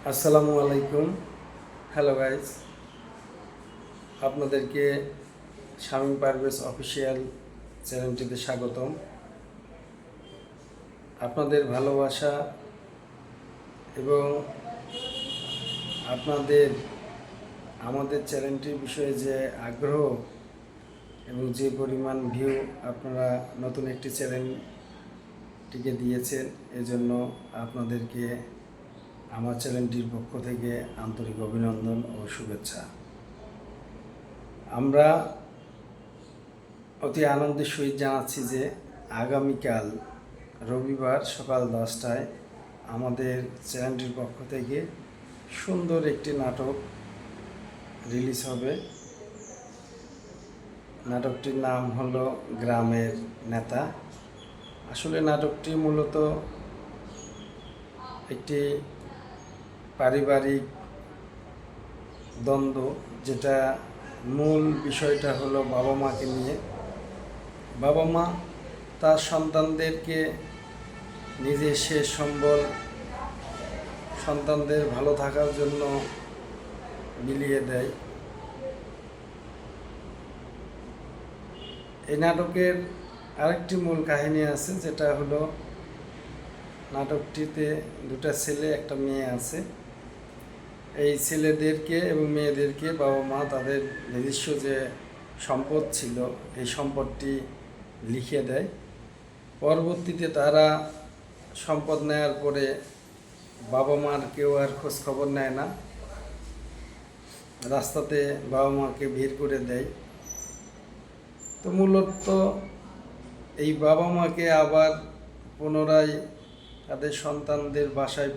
আসসালামু আলাইকুম। Hello guys, আপনাদেরকে শামীম পারভেজ অফিসিয়াল চ্যানেলটিতে স্বাগতম। আপনাদের ভালোবাসা এবং আপনাদের আমাদের চ্যানেলটির বিষয়ে যে আগ্রহ এবং যে পরিমাণ ভিউ আপনারা নতুন একটি চ্যানেলটিকে দিয়েছেন, এজন্য আপনাদেরকে আমার চ্যানেলটির পক্ষ থেকে আন্তরিক অভিনন্দন ও শুভেচ্ছা। আমরা অতি আনন্দের সহিত জানাচ্ছি যে আগামীকাল রবিবার সকাল 10টায় আমাদের চ্যানেলটির পক্ষ থেকে সুন্দর একটি নাটক রিলিজ হবে। নাটকটির নাম হলো গ্রামের নেতা। আসলে নাটকটি মূলত একটি পারিবারিক দ্বন্দ্ব, যেটা মূল বিষয়টা হলো বাবা মাকে নিয়ে। বাবা মা তার সন্তানদেরকে নিজের শেষ সম্বল সন্তানদের ভালো থাকার জন্য বিলিয়ে দেয়। এই নাটকের আরেকটি মূল কাহিনী আছে, যেটা হলো নাটকটিতে দুটা ছেলে একটা মেয়ে আছে। এই ছেলেদেরকে এবং মেয়েদেরকে বাবা মা তাদের নিজস্ব যে সম্পদ ছিল এই সম্পদটি লিখে দেয়। পরবর্তীতে তারা সম্পদ নেওয়ার পরে বাবা মার কেউ আর খোঁজ খবর নেয় না, রাস্তাতে বাবা মাকে বের করে দেয়। তো মূলত এই বাবা মাকে আবার পুনরায় তাদের সন্তানদের বাসায়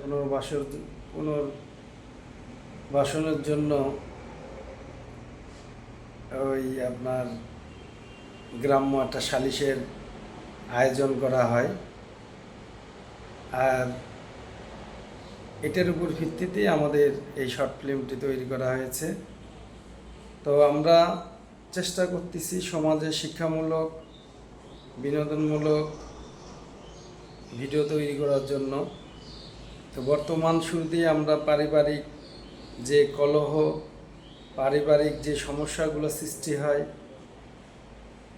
পুনর্বাসনের জন্য ওই আপনার গ্রাম্য একটা সালিশের আয়োজন করা হয়। আর এটার উপর ভিত্তিতে আমাদের এই শর্ট ফিল্মটি তৈরি করা হয়েছে। তো আমরা চেষ্টা করতেছি সমাজে শিক্ষামূলক, বিনোদনমূলক ভিডিও তৈরি করার জন্য। তো বর্তমান শুরুতে আমরা পারিবারিক যে কলহ, পারিবারিক যে সমস্যাগুলো সৃষ্টি হয়,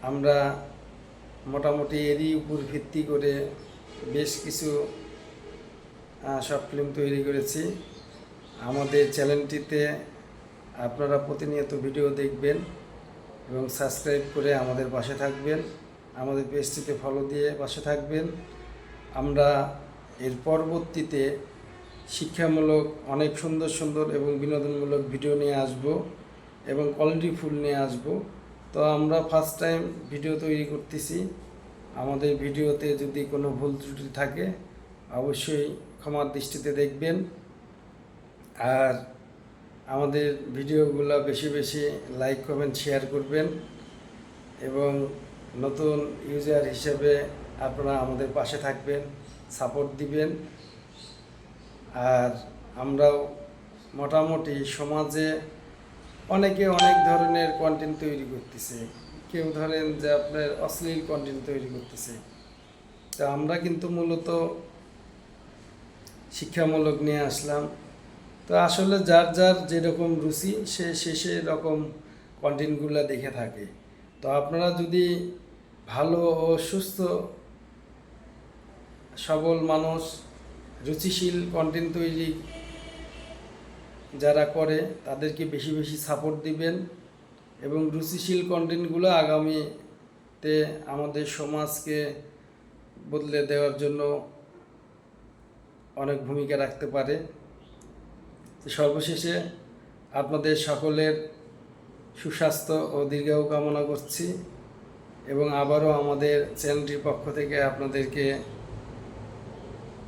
আমরা মোটামুটি এরই উপর ভিত্তি করে বেশ কিছু শর্ট ফিল্ম তৈরি করেছি। আমাদের চ্যানেলটিতে আপনারা প্রতিনিয়ত ভিডিও দেখবেন এবং সাবস্ক্রাইব করে আমাদের পাশে থাকবেন, আমাদের পেজটিতে ফলো দিয়ে পাশে থাকবেন। আমরা এর পরবর্তীতে শিক্ষামূলক অনেক সুন্দর সুন্দর এবং বিনোদনমূলক ভিডিও নিয়ে আসব এবং কোয়ালিটিফুল নিয়ে আসব। তো আমরা ফার্স্ট টাইম ভিডিও তৈরি করতেছি। আমাদের ভিডিওতে যদি কোনো ভুল ত্রুটি থাকে অবশ্যই ক্ষমার দৃষ্টিতে দেখবেন। আর আমাদের ভিডিওগুলো বেশি বেশি লাইক, কমেন্ট, শেয়ার করবেন এবং নতুন ইউজার হিসেবে আপনারা আমাদের পাশে থাকবেন, সাপোর্ট দিবেন। আর আমরাও মোটামুটি সমাজে অনেকে অনেক ধরনের কন্টেন্ট তৈরি করতেছে। কেউ ধরেন যে আপনার অশ্লীল কন্টেন্ট তৈরি করতেছে। তো আমরা কিন্তু মূলত শিক্ষামূলক নিয়ে আসলাম। তো আসলে যার যার যেরকম রুচি সে রকম কন্টেন্টগুলো দেখে থাকে। তো আপনারা যদি ভালো ও সুস্থ সবল মানুষ, রুচিশীল কন্টেন্ট তৈরি যারা করে তাদেরকে বেশি বেশি সাপোর্ট দিবেন এবং রুচিশীল কন্টেন্টগুলো আগামীতে আমাদের সমাজকে বদলে দেওয়ার জন্য অনেক ভূমিকা রাখতে পারে। সর্বশেষে আপনাদের সকলের সুস্বাস্থ্য ও দীর্ঘায়ু কামনা করছি এবং আবারও আমাদের চ্যানেলটির পক্ষ থেকে আপনাদেরকে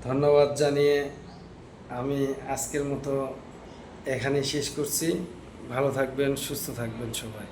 ধন্যবাদ জানিয়ে আমি আজকের মতো এখানেই শেষ করছি। ভালো থাকবেন, সুস্থ থাকবেন সবাই।